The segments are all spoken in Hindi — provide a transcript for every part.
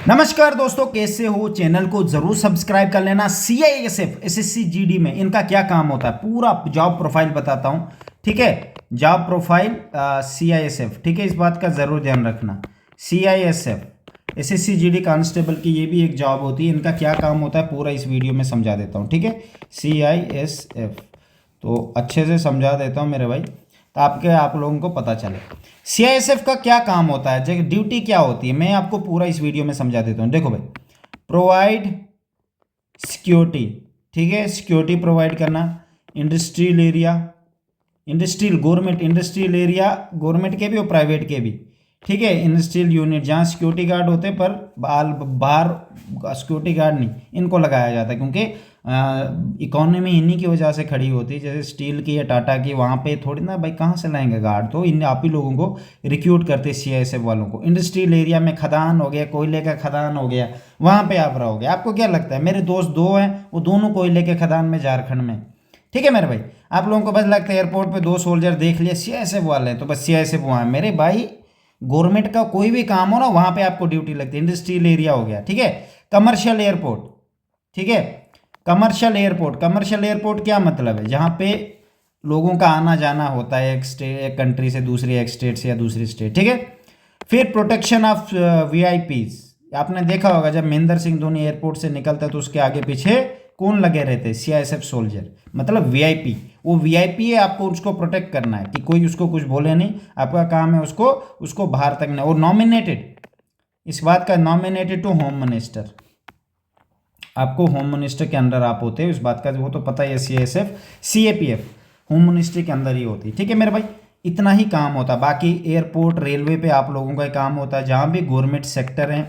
नमस्कार दोस्तों, कैसे हो? चैनल को जरूर सब्सक्राइब कर लेना। सीआईएसएफ एसएससी जीडी में इनका क्या काम होता है पूरा जॉब प्रोफाइल बताता हूं। ठीक है, जॉब प्रोफाइल सीआईएसएफ, ठीक है, इस बात का जरूर ध्यान रखना। सीआईएसएफ एसएससी जीडी कांस्टेबल की ये भी एक जॉब होती है। इनका क्या काम होता है पूरा इस वीडियो में समझा देता हूँ। ठीक है, सीआईएसएफ तो अच्छे से समझा देता हूँ मेरे भाई, तो आप लोगों को पता चले सीआईएसएफ का क्या काम होता है, जगह ड्यूटी क्या होती है। मैं आपको पूरा इस वीडियो में समझा देता हूँ। देखो भाई, प्रोवाइड सिक्योरिटी, ठीक है, सिक्योरिटी प्रोवाइड करना industrial area, industrial government, industrial area government के भी और प्राइवेट के भी, ठीक है। इंडस्ट्रियल यूनिट जहाँ सिक्योरिटी गार्ड होते हैं, पर बाहर सिक्योरिटी गार्ड नहीं, इनको लगाया जाता है, क्योंकि इकोनॉमी इन्हीं की वजह से खड़ी होती है। जैसे स्टील की या टाटा की, वहाँ पे थोड़ी ना भाई कहाँ से लाएंगे गार्ड, तो इन आप ही लोगों को रिक्रूट करते सीआईएसएफ वालों को। इंडस्ट्रियल एरिया में खदान हो गया, कोयले का खदान हो गया, वहाँ पे आप रहोगे। आपको क्या लगता है, मेरे दोस्त दो हैं, वो दोनों कोयले के खदान में झारखंड में, ठीक है मेरे भाई। आप लोगों को बस लगता है एयरपोर्ट पे दो सोल्जर देख लिए सीआईएसएफ वाले, तो बस सीआईएसएफ वहाँ है। मेरे भाई गवर्नमेंट का कोई भी काम हो ना, वहाँ पे आपको ड्यूटी लगती है। इंडस्ट्रियल एरिया हो गया, ठीक है। कमर्शियल एयरपोर्ट, ठीक है, कमर्शियल एयरपोर्ट। कमर्शियल एयरपोर्ट क्या मतलब है, जहाँ पे लोगों का आना जाना होता है एक कंट्री से दूसरी, एक स्टेट से या दूसरी स्टेट, ठीक है। फिर प्रोटेक्शन ऑफ वीआईपीज। आपने देखा होगा जब महेंद्र सिंह धोनी एयरपोर्ट से निकलता है तो उसके आगे पीछे कौन लगे रहते हैं, सीआईएसएफ सोल्जर, मतलब वीआईपी। वो वीआईपी है, आपको उसको प्रोटेक्ट करना है कि कोई उसको कुछ बोले नहीं। आपका काम है उसको बाहर तक नहीं। और नॉमिनेटेड, इस बात का नॉमिनेटेड टू होम मिनिस्टर, आपको होम मिनिस्टर के अंडर आप होते हो, इस बात का वो तो पता ही है। सीआईएसएफ सीएपीएफ होम मिनिस्ट्री के अंदर ही होती है, ठीक है मेरे भाई। इतना ही काम होता है। बाकी एयरपोर्ट रेलवे पे आप लोगों का काम होता है, जहाँ भी गवर्नमेंट सेक्टर है,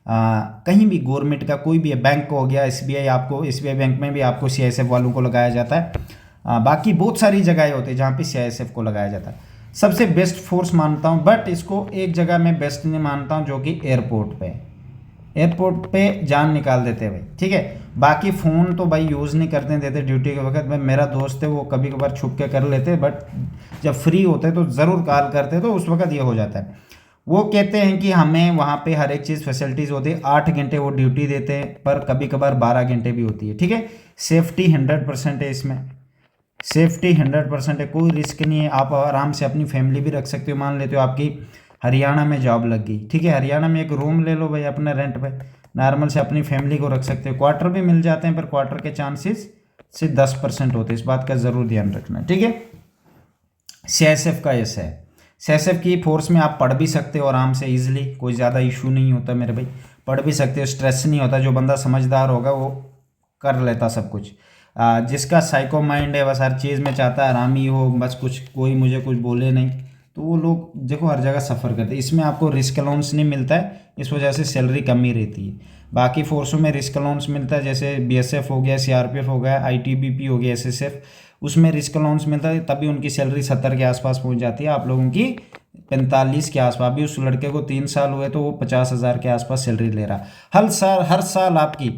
कहीं भी गवर्नमेंट का कोई भी है, बैंक हो गया एसबीआई, आपको एसबीआई बैंक में भी आपको सीआईएसएफ वालों को लगाया जाता है। बाकी बहुत सारी जगहें होती है जहाँ पे सीआईएसएफ को लगाया जाता है। सबसे बेस्ट फोर्स मानता हूँ, बट इसको एक जगह में बेस्ट नहीं मानता हूँ, जो कि एयरपोर्ट पे। एयरपोर्ट पे जान निकाल देते हैं भाई, ठीक है। बाकी फ़ोन तो भाई यूज़ नहीं करने देते ड्यूटी के वक्त। भाई मेरा दोस्त है, वो कभी कभार छुप के कर लेते, बट जब फ्री होते तो ज़रूर कॉल करते, तो उस वक्त ये हो जाता है। वो कहते हैं कि हमें वहाँ पे हर एक चीज़ फैसिलिटीज़ होती है। 8 घंटे वो ड्यूटी देते हैं, पर कभी कभार 12 घंटे भी होती है, ठीक है। सेफ्टी 100% है इसमें, सेफ्टी 100% है, कोई रिस्क नहीं है। आप आराम से अपनी फैमिली भी रख सकते हो। मान लेते हो आपकी हरियाणा में जॉब लग गई, ठीक है, हरियाणा में एक रूम ले लो भाई अपने रेंट पे, नॉर्मल से अपनी फैमिली को रख सकते हो। क्वार्टर भी मिल जाते हैं, पर क्वार्टर के चांसेस से 10% होते हैं, इस बात का ज़रूर ध्यान रखना, ठीक है। सीआईएसएफ का ऐसा है। सीआईएसएफ की फोर्स में आप पढ़ भी सकते हो आराम से, ईजिली, कोई ज़्यादा इशू नहीं होता मेरे भाई। पढ़ भी सकते हो, स्ट्रेस नहीं होता। जो बंदा समझदार होगा वो कर लेता सब कुछ। जिसका साइको माइंड है, बस हर चीज़ में चाहता है आराम ही हो, बस कुछ कोई मुझे कुछ बोले नहीं, तो वो लोग देखो हर जगह सफ़र करते हैं। इसमें आपको रिस्क अलाउंस नहीं मिलता है, इस वजह से सैलरी कम ही रहती है। बाकी फोर्सों में रिस्क अलाउंस मिलता है, जैसे बीएसएफ हो गया, सीआरपीएफ हो गया, आईटीबीपी हो गया, एसएसएफ, उसमें रिस्क अलाउंस मिलता है, तभी उनकी सैलरी 70 के आसपास पहुंच जाती है। आप लोगों की 45 के आसपास। अभी उस लड़के को 3 साल हुए तो वो 50,000 के आसपास सैलरी ले रहा। हर साल आपकी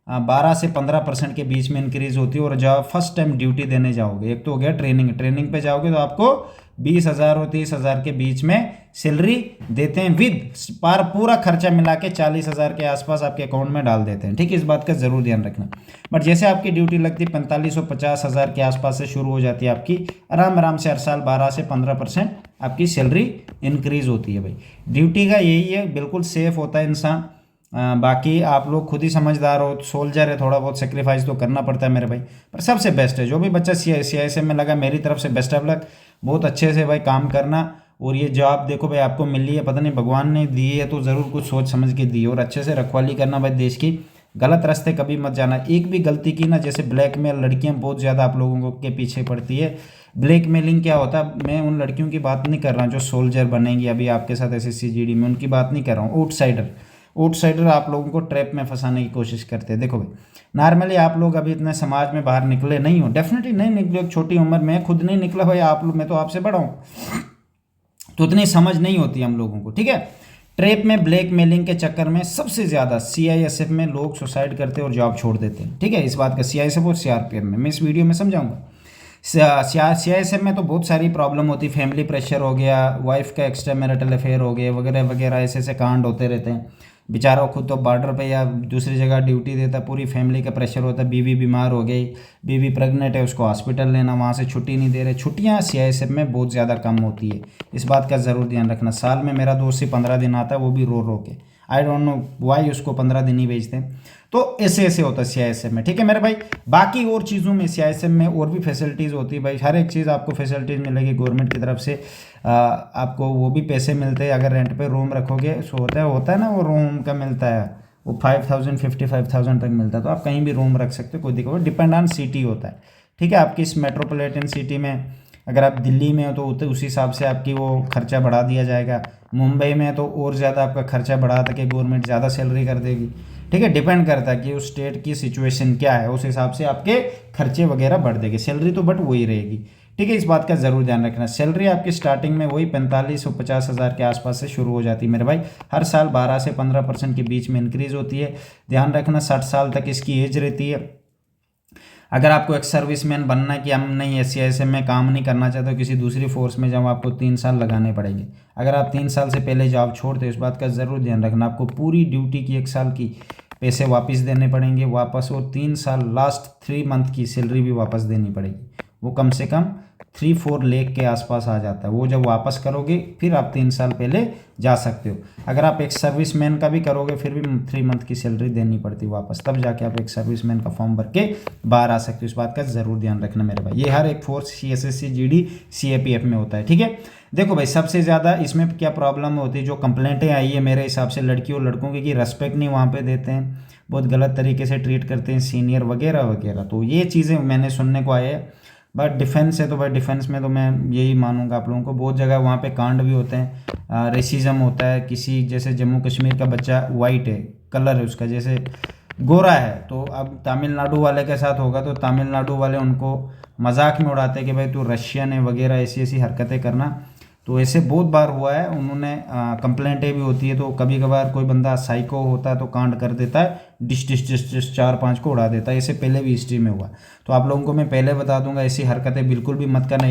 12 से 15% के बीच में इंक्रीज होती है। और जब फर्स्ट टाइम ड्यूटी देने जाओगे, एक तो हो गया ट्रेनिंग पे जाओगे, तो आपको 20,000 और 30,000 के बीच में सैलरी देते हैं, विद पूरा खर्चा मिला के 40,000 के आसपास आपके अकाउंट में डाल देते हैं, ठीक है। इस बात का जरूर ध्यान रखना। बट जैसे आपकी ड्यूटी लगती है 45 और 50,000 के आसपास से शुरू हो जाती है आपकी, आराम से हर साल 12 से 15% आपकी सैलरी इंक्रीज होती है भाई। ड्यूटी का यही है, बिल्कुल सेफ होता है इंसान। बाकी आप लोग खुद ही समझदार हो, सोल्जर है, थोड़ा बहुत सेक्रीफाइस तो करना पड़ता है मेरे भाई, पर सबसे बेस्ट है। जो भी बच्चा सीआईएसएफ में लगा, मेरी तरफ से बेस्ट ऑफ लक। बहुत अच्छे से भाई काम करना। और ये जॉब देखो भाई आपको मिली है, पता नहीं भगवान ने दी है तो ज़रूर कुछ सोच समझ के दी है। और अच्छे से रखवाली करना भाई देश की। गलत रास्ते कभी मत जाना। एक भी गलती की ना, जैसे ब्लैकमेल, लड़कियां बहुत ज़्यादा आप लोगों के पीछे पड़ती है। ब्लैकमेलिंग क्या होता है, मैं उन लड़कियों की बात नहीं कर रहा जो सोल्जर बनेंगी अभी आपके साथ एसएससी जीडी में, उनकी बात नहीं कर रहा हूँ। आउटसाइडर आप लोगों को ट्रैप में फंसाने की कोशिश करते हैं। देखो भाई, नॉर्मली आप लोग अभी इतने समाज में बाहर निकले नहीं हो, डेफिनेटली नहीं निकले। एक छोटी उम्र में खुद नहीं निकला भाई, आप लोग, मैं तो आपसे बड़ा हूँ, तो इतनी समझ नहीं होती हम लोगों को, ठीक है। ट्रैप में, ब्लैकमेलिंग के चक्कर में सबसे ज़्यादा सीआईएसएफ में लोग सुसाइड करते हैं और जॉब छोड़ देते हैं, ठीक है। इस बात का सीआईएसएफ और सीआरपीएफ में मैं इस वीडियो में समझाऊंगा। सीआईएसएफ में तो बहुत सारी प्रॉब्लम होती है। फैमिली प्रेशर हो गया, वाइफ का एक्स्ट्रा मैरिटल अफेयर हो गया, वगैरह वगैरह, ऐसे कांड होते रहते हैं। बेचारा खुद तो बॉर्डर पे या दूसरी जगह ड्यूटी देता, पूरी फैमिली का प्रेशर होता, बीवी बीमार हो गई, बीवी प्रेग्नेंट है, उसको हॉस्पिटल लेना, वहाँ से छुट्टी नहीं दे रहे। छुट्टियाँ सीआईएसएफ में बहुत ज़्यादा कम होती है, इस बात का ज़रूर ध्यान रखना। साल में मेरा 2 से 15 दिन आता है, वो भी रो रो के, आई डोंट नो वाई उसको 15 दिन ही भेजते हैं। तो ऐसे ऐसे होता है सीआईएसएफ में, ठीक है मेरे भाई। बाकी और चीज़ों में सीआईएसएफ में और भी फैसिलिटीज़ होती है भाई, हर एक चीज़ आपको फैसिलिटीज़ मिलेगी गवर्नमेंट की तरफ से। आपको वो भी पैसे मिलते हैं अगर रेंट पे रूम रखोगे, सो होता है ना, वो रूम का मिलता है, वो 5000 55,000 तक मिलता है। तो आप कहीं भी रूम रख सकते हो, कोई दिक्कत, डिपेंड ऑन सिटी होता है, ठीक है। आपकी इस मेट्रोपॉलिटन सिटी में अगर आप दिल्ली में हो तो उस हिसाब से आपकी वो खर्चा बढ़ा दिया जाएगा। मुंबई में तो और ज़्यादा आपका खर्चा बढ़ा के गवर्नमेंट ज़्यादा सैलरी कर देगी, ठीक है। डिपेंड करता है कि उस स्टेट की सिचुएशन क्या है, उस हिसाब से आपके खर्चे वगैरह बढ़ देंगे। सैलरी तो बट वही रहेगी, ठीक है। इस बात का ज़रूर ध्यान रखना। सैलरी आपकी स्टार्टिंग में वही 45 और 50 हज़ार के आसपास से शुरू हो जाती है मेरे भाई। हर साल 12 से 15% के बीच में इंक्रीज़ होती है। ध्यान रखना 60 साल तक इसकी एज रहती है। अगर आपको एक सर्विसमैन बनना है कि हम नहीं एससीआईएसएफ में काम नहीं करना चाहते हो, किसी दूसरी फोर्स में जाओ, आपको 3 साल लगाने पड़ेंगे। अगर आप 3 साल से पहले जॉब छोड़ते हो, इस बात का ज़रूर ध्यान रखना, आपको पूरी ड्यूटी की 1 साल की पैसे वापस देने पड़ेंगे वापस, और 3 साल लास्ट 3 मंथ की सैलरी भी वापस देनी पड़ेगी। वो कम से कम 3-4 लाख के आसपास आ जाता है। वो जब वापस करोगे फिर आप 3 साल पहले जा सकते हो। अगर आप एक सर्विसमैन का भी करोगे फिर भी 3 मंथ की सैलरी देनी पड़ती है वापस, तब जाके आप एक सर्विसमैन का फॉर्म भर के बाहर आ सकते हो। इस बात का ज़रूर ध्यान रखना मेरे भाई। ये हर एक फोर्स CSSC GD CAPF में होता है, ठीक है। देखो भाई, सबसे ज़्यादा इसमें क्या प्रॉब्लम होती है, जो कंप्लेंटें आई है मेरे हिसाब से लड़कियों लड़कों की, रेस्पेक्ट नहीं वहाँ पे देते हैं, बहुत गलत तरीके से ट्रीट करते हैं सीनियर वगैरह वगैरह। तो ये चीज़ें मैंने सुनने को आए हैं। बट डिफेंस है तो भाई डिफेंस में तो मैं यही मानूंगा आप लोगों को, बहुत जगह वहाँ पे कांड भी होते हैं, रेसिज्म होता है। किसी जैसे जम्मू कश्मीर का बच्चा वाइट है, कलर है उसका, जैसे गोरा है, तो अब तमिलनाडु वाले के साथ होगा तो तमिलनाडु वाले उनको मजाक में उड़ाते हैं कि भाई तू रशियन है वगैरह, ऐसी ऐसी हरकतें करना। तो ऐसे बहुत बार हुआ है, उन्होंने कंप्लेंटें भी होती है। तो कभी कभार कोई बंदा साइको होता है तो कांड कर देता है, डिश डिश डिश डिश 4-5 को उड़ा देता है। ऐसे पहले भी हिस्ट्री में हुआ। तो आप लोगों को मैं पहले बता दूंगा, ऐसी हरकतें बिल्कुल भी मत करना,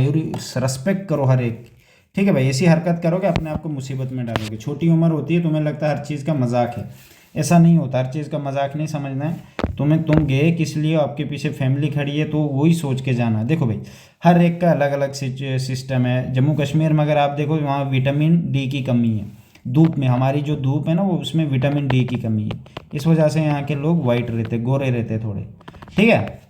रिस्पेक्ट करो हर एक, ठीक है भाई। ऐसी हरकत करोगे अपने आप को मुसीबत में डालोगे। छोटी उम्र होती है, तुम्हें लगता है हर चीज़ का मजाक है, ऐसा नहीं होता। हर चीज़ का मजाक नहीं समझना है तुम्हें। तुम गए किस लिए, आपके पीछे फैमिली खड़ी है, तो वही सोच के जाना। देखो भाई, हर एक का अलग अलग सिस्टम है। जम्मू कश्मीर में अगर आप देखो, वहाँ विटामिन डी की कमी है। धूप में, हमारी जो धूप है ना, वो उसमें विटामिन डी की कमी है। इस वजह से यहाँ के लोग वाइट रहते, गोरे रहते थोड़े, ठीक है।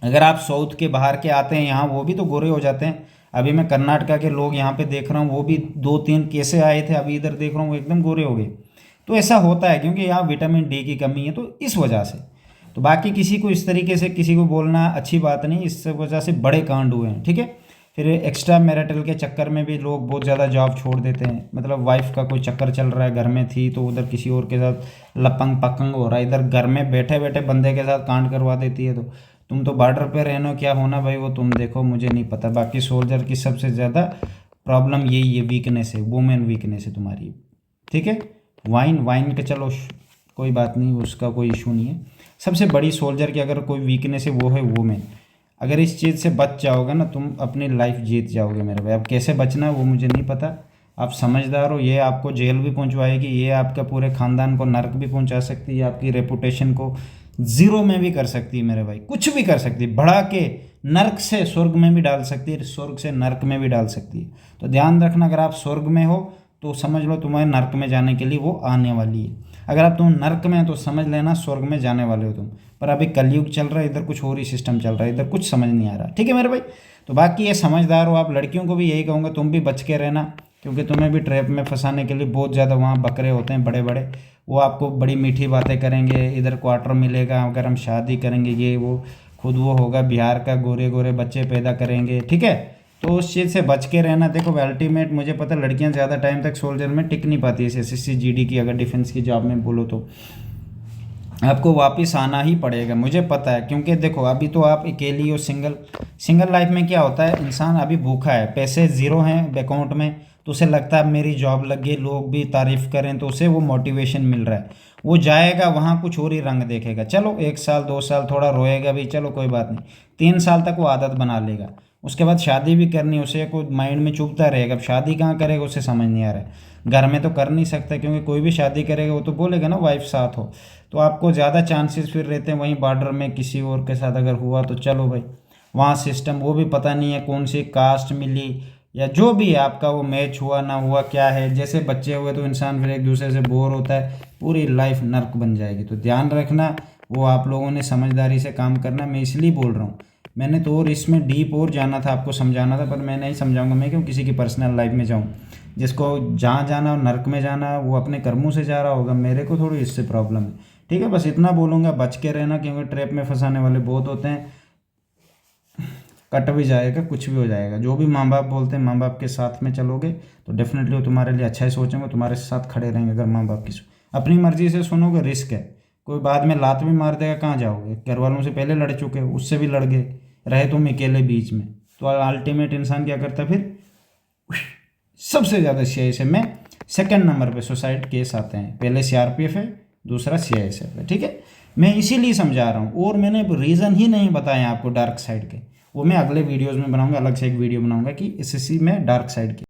अगर आप साउथ के बाहर के आते हैं यहाँ, वो भी तो गोरे हो जाते हैं। अभी मैं कर्नाटका के लोग यहाँ पे देख रहा हूँ, वो भी 2-3 कैसे आए थे, अभी इधर देख रहा हूँ वो एकदम गोरे हो गए। तो ऐसा होता है क्योंकि यहाँ विटामिन डी की कमी है, तो इस वजह से। तो बाकी किसी को इस तरीके से किसी को बोलना अच्छी बात नहीं, इस वजह से बड़े कांड हुए हैं, ठीक है। फिर एक्स्ट्रा मैरिटल के चक्कर में भी लोग बहुत ज़्यादा जॉब छोड़ देते हैं। मतलब वाइफ का कोई चक्कर चल रहा है, घर में थी तो उधर किसी और के साथ लपंग पकंग हो रहा है, इधर घर में बैठे बैठे बंदे के साथ कांड करवा देती है। तो तुम तो बॉर्डर पे रहना, क्या होना भाई वो तुम देखो, मुझे नहीं पता। बाकी सोल्जर की सबसे ज़्यादा प्रॉब्लम यही है, वीकनेस है, वुमेन वीकनेस है तुम्हारी, ठीक है। वाइन का चलो कोई बात नहीं, उसका कोई इशू नहीं है। सबसे बड़ी सोल्जर की अगर कोई वीकनेस है वो है वुमेन। अगर इस चीज़ से बच जाओगे ना, तुम अपनी लाइफ जीत जाओगे मेरे भाई। अब कैसे बचना है वो मुझे नहीं पता, आप समझदार हो। ये आपको जेल भी पहुंचवाएगी, ये आपका पूरे ख़ानदान को नर्क भी पहुंचा सकती है, आपकी रेपुटेशन को ज़ीरो में भी कर सकती है मेरे भाई, कुछ भी कर सकती है, बढ़ा के नर्क से स्वर्ग में भी डाल सकती है, स्वर्ग से नर्क में भी डाल सकती है। तो ध्यान रखना, अगर आप स्वर्ग में हो तो समझ लो तुम्हारे नर्क में जाने के लिए वो आने वाली है। अगर आप तुम नर्क में हो तो समझ लेना स्वर्ग में जाने वाले हो तुम। पर अभी कलयुग चल रहा है, इधर कुछ और ही सिस्टम चल रहा है, इधर कुछ समझ नहीं आ रहा, ठीक है मेरे भाई। तो बाकी ये समझदार हो आप। लड़कियों को भी यही कहूँगा, तुम भी बच के रहना, क्योंकि तुम्हें भी ट्रैप में फंसाने के लिए बहुत ज़्यादा वहाँ बकरे होते हैं बड़े बड़े। वो आपको बड़ी मीठी बातें करेंगे, इधर क्वार्टर मिलेगा अगर हम शादी करेंगे, ये वो, खुद वो होगा बिहार का, गोरे गोरे बच्चे पैदा करेंगे, ठीक है। तो उस चीज़ से बच के रहना। देखो अल्टीमेट मुझे पता लड़कियां ज़्यादा टाइम तक सोल्जर में टिक नहीं पाती है, SSC GD की अगर डिफेंस की जॉब में बोलो तो आपको वापस आना ही पड़ेगा, मुझे पता है। क्योंकि देखो अभी तो आप अकेली हो, सिंगल लाइफ में क्या होता है, इंसान अभी भूखा है, पैसे ज़ीरो हैं अकाउंट में, तो उसे लगता है मेरी जॉब लग गई, लोग भी तारीफ़ करें, तो उसे वो मोटिवेशन मिल रहा है। वो जाएगा वहाँ कुछ और ही रंग देखेगा। चलो 1 साल 2 साल थोड़ा रोएगा भी, चलो कोई बात नहीं, 3 साल तक वो आदत बना लेगा। उसके बाद शादी भी करनी है, उसे को माइंड में चुभता रहेगा, अब शादी कहाँ करेगा उसे समझ नहीं आ रहा है। घर में तो कर नहीं सकता, क्योंकि कोई भी शादी करेगा वो तो बोलेगा ना वाइफ साथ हो, तो आपको ज़्यादा चांसेस फिर रहते हैं वहीं बॉर्डर में किसी और के साथ अगर हुआ तो चलो भाई, वहाँ सिस्टम वो भी पता नहीं है कौन सी कास्ट मिली या जो भी है आपका वो मैच हुआ ना हुआ क्या है। जैसे बच्चे हुए तो इंसान फिर एक दूसरे से बोर होता है, पूरी लाइफ नर्क बन जाएगी। तो ध्यान रखना, वो आप लोगों ने समझदारी से काम करना, मैं इसलिए बोल रहा हूँ। मैंने तो और इसमें डीप और जाना था, आपको समझाना था, पर मैं नहीं समझाऊंगा। मैं क्यों किसी की पर्सनल लाइफ में जाऊँ? जिसको जहाँ जाना हो नर्क में जाना वो अपने कर्मों से जा रहा होगा, मेरे को थोड़ी इससे प्रॉब्लम है। ठीक है, बस इतना बोलूँगा, बच के रहना, क्योंकि ट्रैप में फंसाने वाले बहुत होते हैं। कट भी जाएगा, कुछ भी हो जाएगा। जो भी माँ बाप बोलते हैं, माँ बाप के साथ में चलोगे तो डेफिनेटली वो तुम्हारे लिए अच्छा ही सोचेंगे, तुम्हारे साथ खड़े रहेंगे। अगर माँ बाप की अपनी मर्जी से सुनोगे रिस्क है, कोई बाद में लात भी मार देगा, कहाँ जाओगे? घर वालों से पहले लड़ चुके हो, उससे भी लड़ गए, रहे तुम अकेले बीच में, तो अल्टीमेट इंसान क्या करता है फिर? सबसे ज़्यादा सीआईएसएफ में सेकंड नंबर पे सुसाइड केस आते हैं, पहले सीआरपीएफ है, दूसरा सीआईएसएफ है। ठीक है, मैं इसीलिए समझा रहा हूँ, और मैंने रीज़न ही नहीं बताया आपको डार्क साइड के, वो मैं अगले वीडियोज़ में बनाऊंगा, अलग से एक वीडियो बनाऊंगा कि एसएससी में डार्क साइड की।